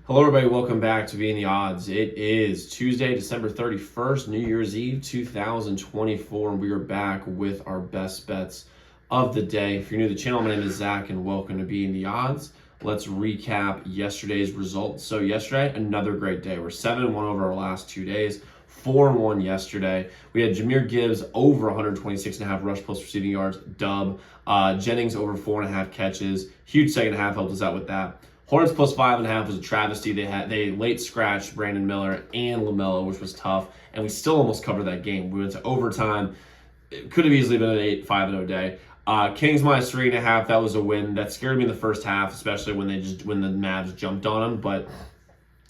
Hello, everybody. Welcome back to Being the Odds. It is Tuesday, December 31st, New Year's Eve, 2024, and we are back with our best bets of the day. If you're new to the channel, my name is Zach, and welcome to Being the Odds. Let's recap yesterday's results. So yesterday, another great day. We're 7-1 over our last 2 days, 4-1 yesterday. We had Jahmyr Gibbs over 126.5 rush plus receiving yards, dub. Jennings over 4.5 catches. Huge second half helped us out with that. Hornets plus 5.5 was a travesty. They late scratched Brandon Miller and LaMelo, which was tough, and we still almost covered that game. We went to overtime. It could have easily been an 5-0 day. Kings minus 3.5. That was a win. That scared me in the first half, especially when the Mavs jumped on them. But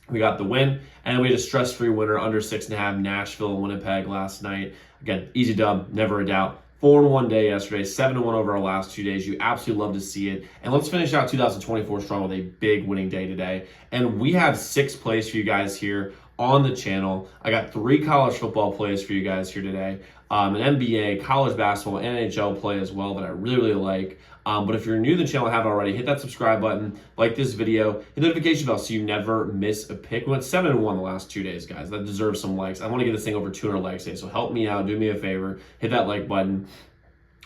we got the win, and we had a stress-free winner under 6.5. Nashville and Winnipeg last night. Again, easy dub, never a doubt. 4-1 day yesterday, 7-1 over our last 2 days. You absolutely love to see it. And let's finish out 2024 strong with a big winning day today. And we have 6 plays for you guys here on the channel. I got 3 college football plays for you guys here today. An NBA, college basketball, NHL play as well that I really like. But if you're new to the channel and haven't already, hit that subscribe button, like this video, hit the notification bell so you never miss a pick. We went 7-1 the last 2 days, guys. That deserves some likes. I want to get this thing over 200 likes today, so help me out. Do me a favor. Hit that like button.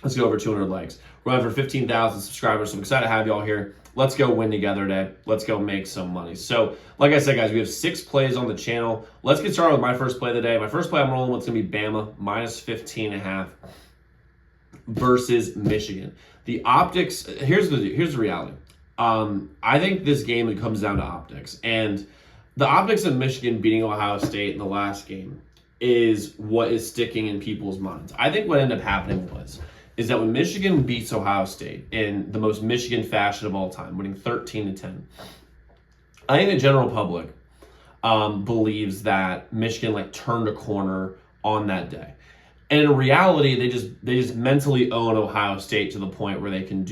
Let's go over 200 likes. We're over 15,000 subscribers, so I'm excited to have y'all here. Let's go win together today. Let's go make some money. So, like I said, guys, we have 6 plays on the channel. Let's get started with my first play of the day. My first play I'm rolling with is going to be Bama minus 15.5 versus Michigan. The optics, here's the reality. I think this game comes down to optics. And the optics of Michigan beating Ohio State in the last game is what is sticking in people's minds. I think what ended up happening is that when Michigan beats Ohio State in the most Michigan fashion of all time, winning 13-10, I think the general public believes that Michigan turned a corner on that day. And in reality, they just mentally own Ohio State to the point where they can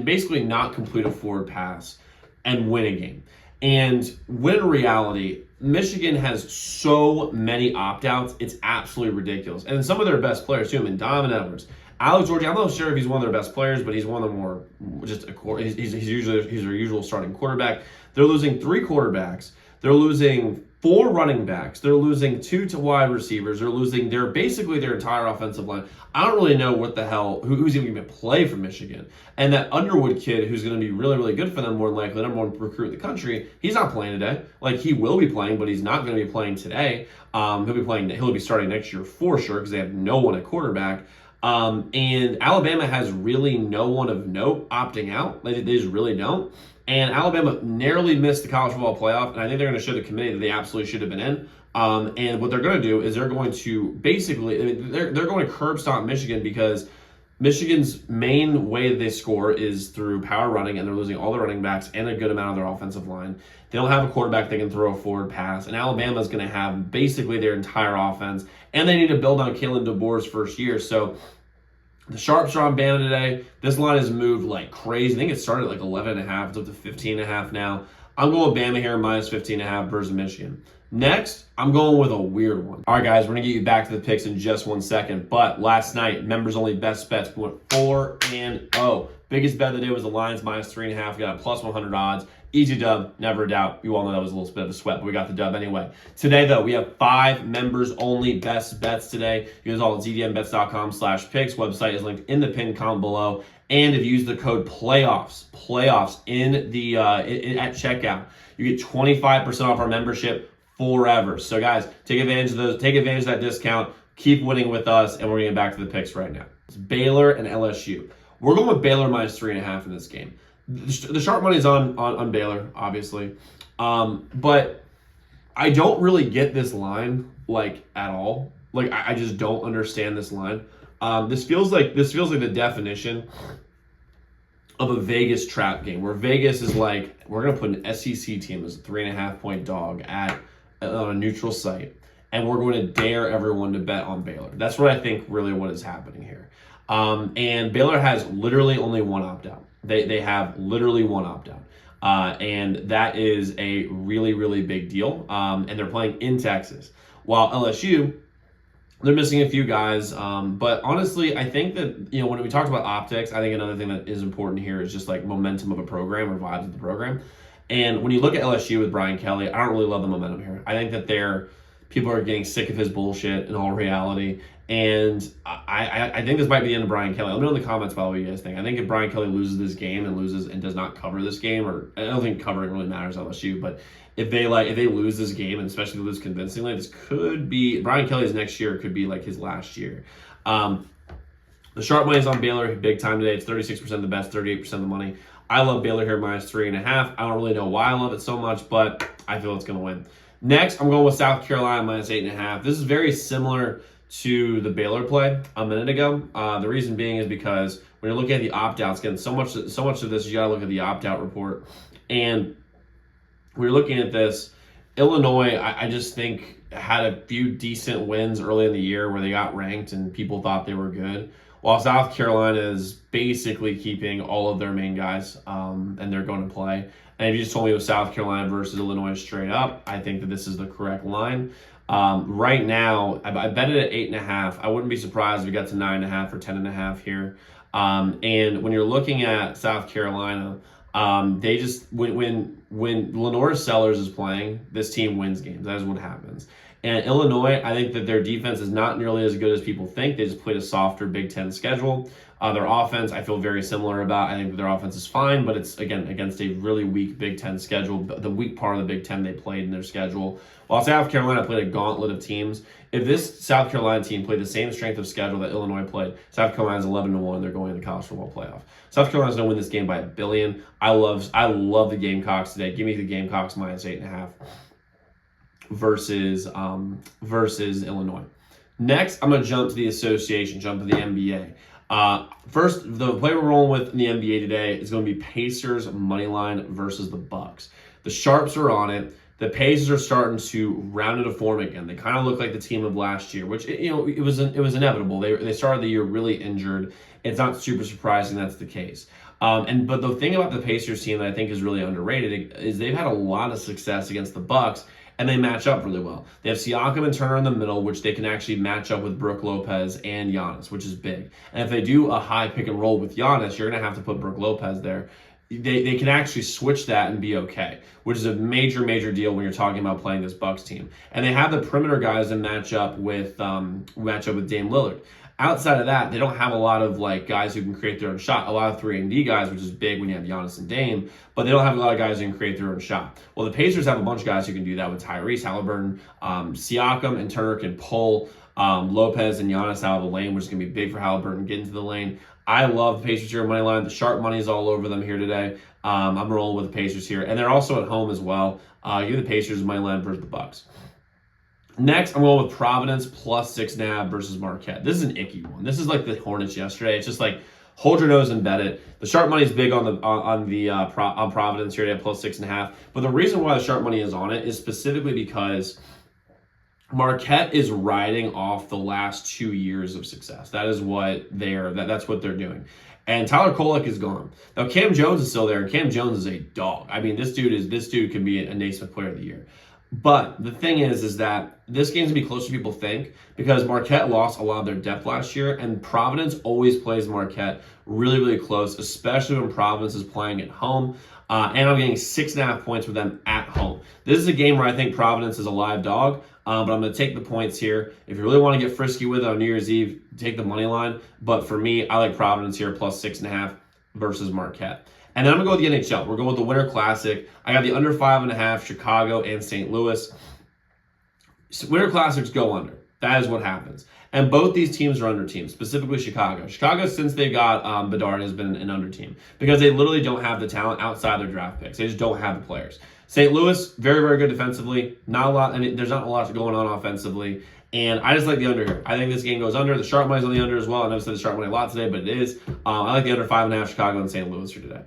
basically not complete a forward pass and win a game. And when in reality, Michigan has so many opt-outs, it's absolutely ridiculous. And some of their best players too. I mean, Donovan Edwards, Alex Georgie. I'm not sure if he's one of their best players, but he's one of the more he's their usual starting quarterback. They're losing 3 quarterbacks. They're losing 4 running backs. They're losing 2 to wide receivers. They're basically their entire offensive line. I don't really know what the hell, who's even going to play for Michigan. And that Underwood kid, who's going to be really, really good for them, more than likely, the number 1 recruit in the country, he's not playing today. He will be playing, but he's not going to be playing today. He'll be starting next year for sure because they have no one at quarterback. And Alabama has really no one of note opting out. They just really don't. And Alabama narrowly missed the college football playoff, and I think they're going to show the committee that they absolutely should have been in. And what they're going to do is they're going to basically, they're going to curb stomp Michigan because Michigan's main way that they score is through power running, and they're losing all their running backs and a good amount of their offensive line. They don't have a quarterback that can throw a forward pass, and Alabama's going to have basically their entire offense, and they need to build on Kalen DeBoer's first year. So the sharps are on Bama today. This line has moved like crazy. I think it started at 11.5. It's up to 15.5 now. I'm going with Bama here, minus 15.5 versus Michigan. Next, I'm going with a weird one. All right, guys, we're going to get you back to the picks in just 1 second. But last night, members only best bets went 4-0. Biggest bet of the day was the Lions minus 3.5. We got a plus 100 odds. Easy dub, never a doubt. You all know that was a little bit of a sweat, but we got the dub anyway. Today, though, we have 5 members only best bets today. You guys all at zdmbets.com/picks. Website is linked in the pinned comment below. And if you use the code playoffs in the at checkout, you get 25% off our membership forever. So guys, take advantage of those. Take advantage of that discount. Keep winning with us, and we're getting back to the picks right now. It's Baylor and LSU. We're going with Baylor minus 3.5 in this game. The sharp money is on Baylor, obviously, but I don't really get this line at all. I just don't understand this line. This feels like the definition of a Vegas trap game, where Vegas is like, we're gonna put an SEC team as a 3.5-point dog on a neutral site, and we're going to dare everyone to bet on Baylor. That's what I think really what is happening here. And Baylor has literally only one opt-out. They have literally one opt-out. And that is a really, really big deal. And they're playing in Texas. While LSU, they're missing a few guys. But honestly, I think that, when we talked about optics, I think another thing that is important here is just momentum of a program or vibes of the program. And when you look at LSU with Brian Kelly, I don't really love the momentum here. I think that people are getting sick of his bullshit in all reality. And I think this might be the end of Brian Kelly. Let me know in the comments about what you guys think. I think if Brian Kelly loses this game and does not cover this game, or I don't think covering really matters at LSU, but if they lose this game, and especially lose convincingly, this could be Brian Kelly's next year. Could be like his last year. The sharp money is on Baylor big time today. It's 36% the best, 38% of the money. I love Baylor here minus 3.5. I don't really know why I love it so much, but I feel it's going to win. Next, I'm going with South Carolina minus 8.5. This is very similar to the Baylor play a minute ago. The reason being is because when you're looking at the opt-outs, again, so much of this, you got to look at the opt-out report. And when you're looking at this, Illinois, I just think, had a few decent wins early in the year where they got ranked and people thought they were good. While South Carolina is basically keeping all of their main guys, and they're going to play. And if you just told me it was South Carolina versus Illinois straight up, I think that this is the correct line. Right now, I bet it at 8.5. I wouldn't be surprised if we got to 9.5 or 10.5 here. And when you're looking at South Carolina, they just when Lenore Sellers is playing, this team wins games. That is what happens. And Illinois, I think that their defense is not nearly as good as people think. They just played a softer Big Ten schedule. Their offense, I feel very similar about. I think that their offense is fine, but it's, again, against a really weak Big Ten schedule, the weak part of the Big Ten they played in their schedule. While South Carolina played a gauntlet of teams, if this South Carolina team played the same strength of schedule that Illinois played, South Carolina's 11-1. They're going to the college football playoff. South Carolina's going to win this game by 1 billion. I love the Gamecocks today. Give me the Gamecocks minus 8.5 versus Illinois. Next, I'm going to jump to the association, jump to the NBA. First, the play we're rolling with in the NBA today is going to be Pacers money line versus the Bucks. The sharps are on it. The Pacers are starting to round into form again. They kind of look like the team of last year, which it was inevitable. They started the year really injured. It's not super surprising that's the case. But the thing about the Pacers team that I think is really underrated is they've had a lot of success against the Bucks, and they match up really well. They have Siakam and Turner in the middle, which they can actually match up with Brook Lopez and Giannis, which is big. And if they do a high pick and roll with Giannis, you're going to have to put Brook Lopez there. They can actually switch that and be okay, which is a major deal when you're talking about playing this Bucks team. And they have the perimeter guys that match up with Dame Lillard. Outside of that, they don't have a lot of guys who can create their own shot. A lot of 3-and-D guys, which is big when you have Giannis and Dame, but they don't have a lot of guys who can create their own shot. Well, the Pacers have a bunch of guys who can do that with Tyrese Halliburton. Siakam and Turner can pull Lopez and Giannis out of the lane, which is going to be big for Halliburton getting to the lane. I love the Pacers here money line. The sharp money is all over them here today. I'm rolling with the Pacers here, and they're also at home as well. Give the Pacers money line versus the Bucks. Next, I'm going with Providence plus 6.5 versus Marquette. This is an icky one. This is like the Hornets yesterday. It's just like hold your nose and bet it. The sharp money is big on Providence here. They have plus 6.5. But the reason why the sharp money is on it is specifically because Marquette is riding off the last 2 years of success. That is what that's what they're doing. And Tyler Kolek is gone. Now Cam Jones is still there, and Cam Jones is a dog. I mean, this dude could be a Naismith Player of the Year. But the thing is that this game's going to be closer than people think because Marquette lost a lot of their depth last year, and Providence always plays Marquette really close, especially when Providence is playing at home. And I'm getting 6.5 points with them at home. This is a game where I think Providence is a live dog, but I'm going to take the points here. If you really want to get frisky with it on New Year's Eve, take the money line. But for me, I like Providence here plus 6.5 versus Marquette. And then I'm going to go with the NHL. We're going with the Winter Classic. I got the under 5.5, Chicago and St. Louis. Winter Classics go under. That is what happens. And both these teams are under teams, specifically Chicago. Chicago, since they got Bedard, has been an under team because they literally don't have the talent outside their draft picks. They just don't have the players. St. Louis, very good defensively. Not a lot, and there's not a lot going on offensively. And I just like the under here. I think this game goes under. The sharp money's on the under as well. I know I said the sharp money a lot today, but it is. I like the under 5.5, Chicago and St. Louis here today.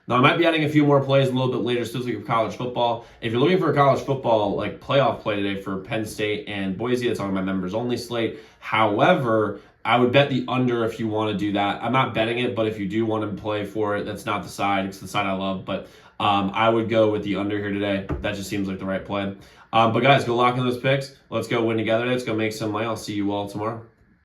Now, I might be adding a few more plays a little bit later, specifically for college football. If you're looking for a college football playoff play today for Penn State and Boise, that's on my members-only slate. However, I would bet the under if you want to do that. I'm not betting it, but if you do want to play for it, that's not the side. It's the side I love, but I would go with the under here today. That just seems like the right play. But guys, go lock in those picks. Let's go win together. Let's go make some money. I'll see you all tomorrow.